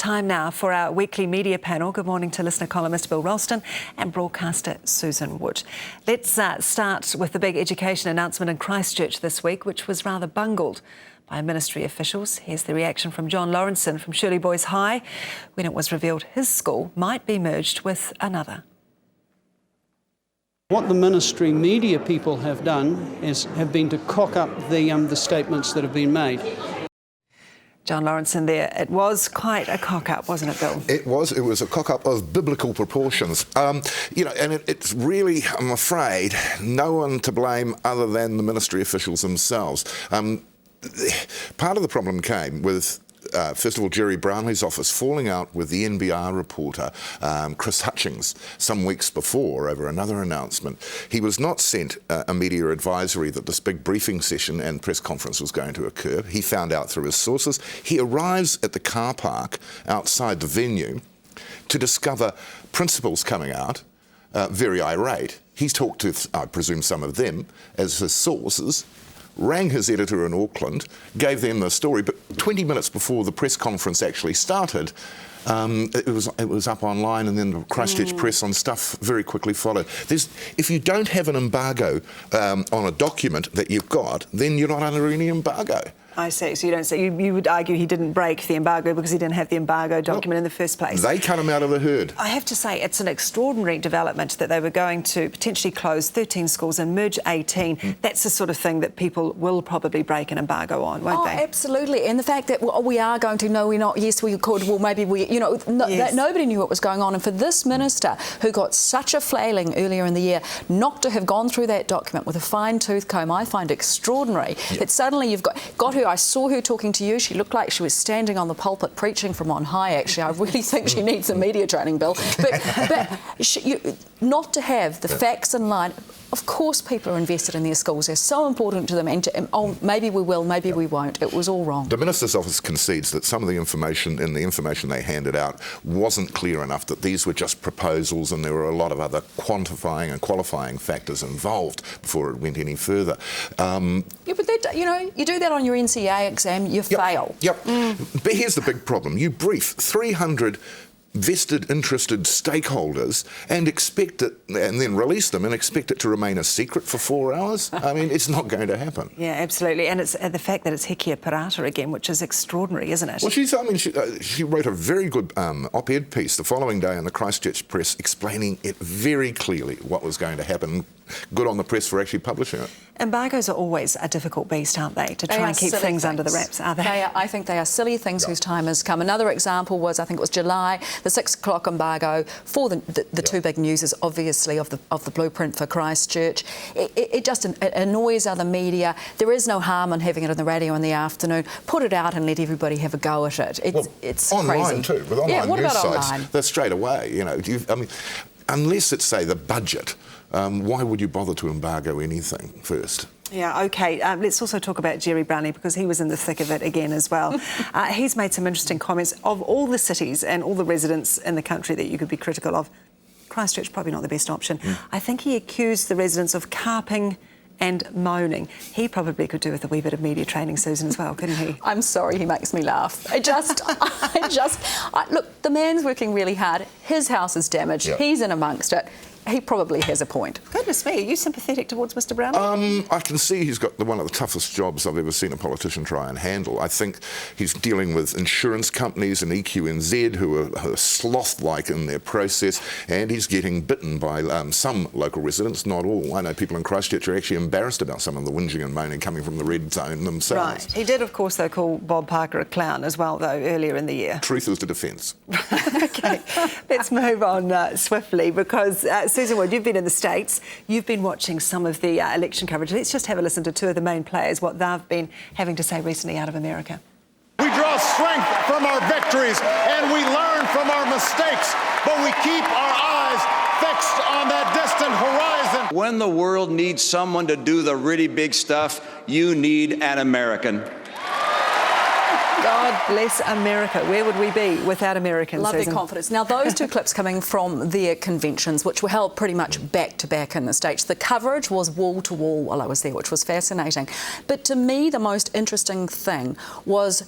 Time now for our weekly media panel. Good morning to listener columnist Bill Ralston and broadcaster Susan Wood. Let's start with the big education announcement in Christchurch this week, which was rather bungled by ministry officials. Here's the reaction from John Lawrenson from Shirley Boys High when it was revealed his school might be merged with another. What the ministry media people have done have been to cock up the statements that have been made. John Lawrenson there. It was quite a cock-up, wasn't it, Bill? It was a cock-up of biblical proportions. And it's really, I'm afraid, no one to blame other than the ministry officials themselves. Part of the problem came with first of all, Jerry Brownlee's office falling out with the NBR reporter, Chris Hutchings, some weeks before over another announcement. He was not sent a media advisory that this big briefing session and press conference was going to occur. He found out through his sources. He arrives at the car park outside the venue to discover principals coming out, very irate. He's talked to, I presume, some of them as his sources, rang his editor in Auckland, gave them the story, but 20 minutes before the press conference actually started, it was up online, and then the Christchurch Press on stuff very quickly followed. If you don't have an embargo on a document that you've got, then you're not under any embargo. I see. So you don't say you would argue he didn't break the embargo because he didn't have the embargo document in the first place. They cut him out of the herd. I have to say it's an extraordinary development that they were going to potentially close 13 schools and merge 18. That's the sort of thing that people will probably break an embargo on, won't they? Absolutely. And the fact that we are going to, no, we're not, yes, we could, well, maybe we, that nobody knew what was going on. And for this minister who got such a flailing earlier in the year, not to have gone through that document with a fine-tooth comb, I find extraordinary. That suddenly you've got her. I saw her talking to you. She looked like she was standing on the pulpit preaching from on high, actually. I really think she needs some media training, Bill. But not to have the facts in line. Of course people are invested in their schools. They're so important to them. And maybe we will, maybe we won't. It was all wrong. The Minister's office concedes that some of the information they handed out wasn't clear enough, that these were just proposals and there were a lot of other quantifying and qualifying factors involved before it went any further. Yeah, but you do that on your NCA exam, you fail. Yep. But here's the big problem. You brief 300 vested, interested stakeholders and expect it, and then release them and expect it to remain a secret for 4 hours? I mean, it's not going to happen. Yeah, absolutely. And it's the fact that it's Hekia Parata again, which is extraordinary, isn't it? Well, she wrote a very good op-ed piece the following day in the Christchurch Press explaining it very clearly what was going to happen. Good on the press for actually publishing it. Embargoes are always a difficult beast, aren't they, to try and keep things under the wraps, are they? I think they are silly things whose time has come. Another example was, I think it was July, the 6 o'clock embargo for the two big newses, obviously, of the blueprint for Christchurch. It just annoys other media. There is no harm in having it on the radio in the afternoon. Put it out and let everybody have a go at it. It's online crazy. Too, with online what news about sites, online? they're straight away. Unless it's, say, the budget, why would you bother to embargo anything first? Yeah, OK. Let's also talk about Jerry Brownlee, because he was in the thick of it again as well. He's made some interesting comments. Of all the cities and all the residents in the country that you could be critical of, Christchurch probably not the best option. I think he accused the residents of carping and moaning. He probably could do with a wee bit of media training, Susan, as well, couldn't he? I'm sorry, he makes me laugh. Look, the man's working really hard. His house is damaged. Yep. He's in amongst it. He probably has a point. Goodness me, are you sympathetic towards Mr Brownlee? I can see he's got one of the toughest jobs I've ever seen a politician try and handle. I think he's dealing with insurance companies and EQ&Z who are sloth-like in their process, and he's getting bitten by some local residents, not all. I know people in Christchurch are actually embarrassed about some of the whinging and moaning coming from the red zone themselves. Right. He did, of course, though, call Bob Parker a clown as well, though, earlier in the year. Truth is the defence. OK, let's move on swiftly, because Susan Wood, you've been in the States. You've been watching some of the election coverage. Let's just have a listen to two of the main players, what they've been having to say recently out of America. We draw strength from our victories and we learn from our mistakes, but we keep our eyes fixed on that distant horizon. When the world needs someone to do the really big stuff, you need an American. God bless America. Where would we be without Americans, Love Susan? their confidence. Now, those two clips coming from their conventions, which were held pretty much back-to-back in the States. The coverage was wall-to-wall while I was there, which was fascinating. But to me, the most interesting thing was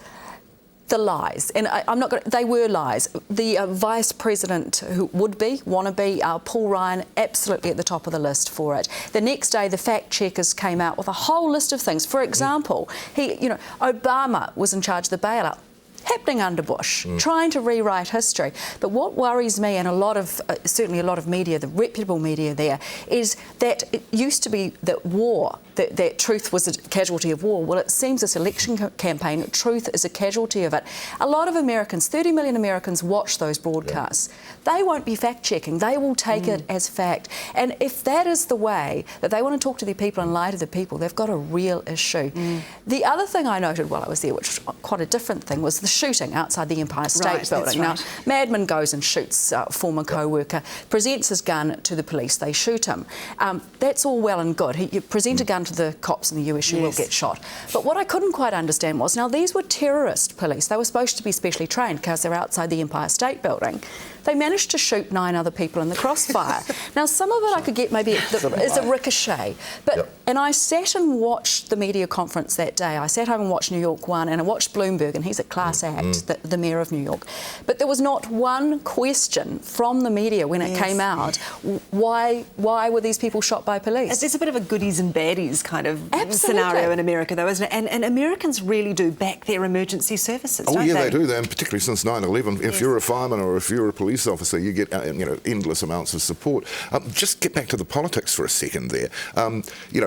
the lies, and they were lies. The Vice President, who wannabe, Paul Ryan, absolutely at the top of the list for it. The next day, the fact checkers came out with a whole list of things. For example, Obama was in charge of the bailout. Happening under Bush, trying to rewrite history. But what worries me, and certainly a lot of media, the reputable media there, is that it used to be that that truth was a casualty of war. Well, it seems this election campaign, truth is a casualty of it. A lot of Americans, 30 million Americans, watch those broadcasts. Yeah. They won't be fact-checking. They will take it as fact. And if that is the way that they want to talk to their people and lie to the people, they've got a real issue. The other thing I noted while I was there, which was quite a different thing, was the shooting outside the Empire State Building. Right. Now, Madman goes and shoots a former co-worker, presents his gun to the police, they shoot him. That's all well and good. You present a gun to the cops in the US, you will get shot. But what I couldn't quite understand was, now these were terrorist police. They were supposed to be specially trained because they're outside the Empire State Building. They managed to shoot 9 other people in the crossfire. Now, some of it I could get maybe as a ricochet. But and I sat and watched the media conference that day. I sat home and watched New York One, and I watched Bloomberg, and he's a class act, the mayor of New York. But there was not one question from the media when it came out, why were these people shot by police? It's a bit of a goodies and baddies kind of scenario in America, though, isn't it? And Americans really do back their emergency services, don't they do, and particularly since 9/11. If you're a fireman or if you're a police officer, you get endless amounts of support. Just get back to the politics for a second there.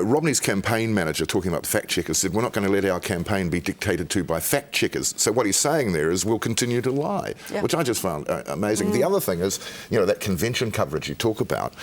Romney's campaign manager, talking about the fact checkers, said we're not going to let our campaign be dictated to by fact checkers. So what he's saying there is we'll continue to lie, which I just found amazing. The other thing is, that convention coverage you talk about.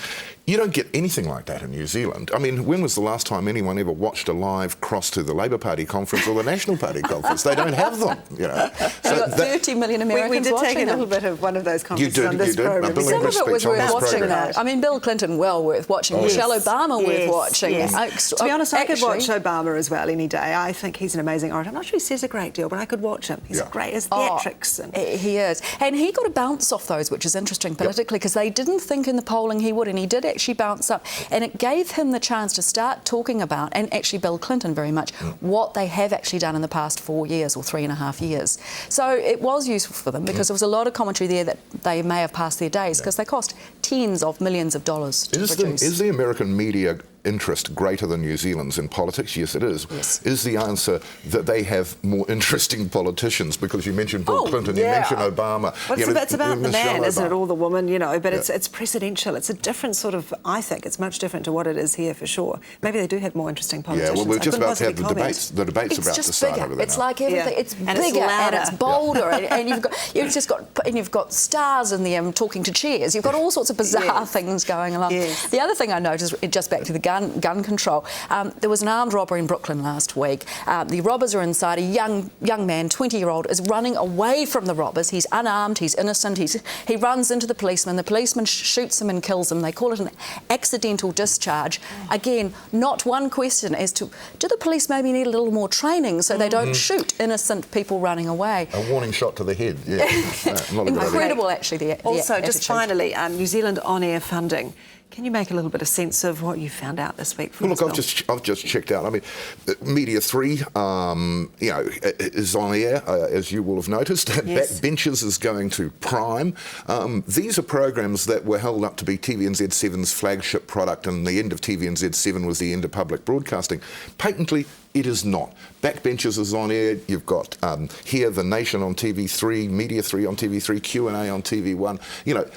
You don't get anything like that in New Zealand. I mean, when was the last time anyone ever watched a live cross to the Labour Party conference or the National Party conference? They don't have them, So got 30 million Americans we did watching take a little bit of one of those conferences on this programme. Some of it was worth watching, though. I mean, Bill Clinton, well worth watching. Michelle Obama, worth watching. Yes. To be honest, I could watch Obama as well any day. I think he's an amazing orator. I'm not sure he says a great deal, but I could watch him. He's great. His theatrics. He is. And he got a bounce off those, which is interesting politically, because they didn't think in the polling he would, and he did actually bounce up. And it gave him the chance to start talking about, and actually Bill Clinton very much, what they have actually done in the past 4 years or 3.5 years. So it was useful for them because there was a lot of commentary there that they may have passed their days because they cost tens of millions of dollars to produce. Is the American media interest greater than New Zealand's in politics? Yes, it is. Yes. Is the answer that they have more interesting politicians? Because you mentioned Bill Clinton, you mentioned Obama. Well, it's about the man, isn't it, or the woman, but it's presidential. It's a different sort of, I think, it's much different to what it is here for sure. Maybe they do have more interesting politicians. Yeah, well, we're just about to have the debates about to start over there. It's like everything. It's and bigger and it's bolder, and you've got stars in them talking to chairs. You've got all sorts of bizarre things going along. Yes. The other thing I noticed, just back to the gun control, there was an armed robbery in Brooklyn last week. The robbers are inside. A young man, 20-year-old, is running away from the robbers. He's unarmed. He's innocent. He runs into the policeman. The policeman shoots him and kills him. They call it an accidental discharge. Again, not one question as to do the police maybe need a little more training so they don't shoot innocent people running away. A warning shot to the head. Yeah, not a good idea. Incredible, actually. Also, just finally, New Zealand on-air funding. Can you make a little bit of sense of what you found out this week? Well, look, I've just checked out. I mean, Media 3, is on air, as you will have noticed. Yes. Backbenchers is going to Prime. These are programs that were held up to be TVNZ7's flagship product, and the end of TVNZ7 was the end of public broadcasting. Patently, it is not. Backbenchers is on air. You've got here The Nation on TV3, Media 3 on TV3, Q&A on TV1.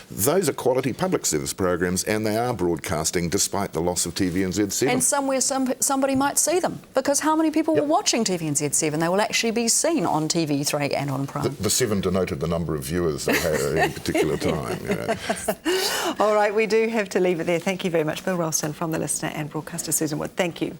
Those are quality public service programs, and they are broadcasting despite the loss of TVNZ7. And somewhere somebody might see them, because how many people were watching TVNZ7? They will actually be seen on TV3 and on Prime. The 7 denoted the number of viewers they had at any particular time. All right, we do have to leave it there. Thank you very much, Bill Ralston from The Listener and broadcaster Susan Wood. Thank you.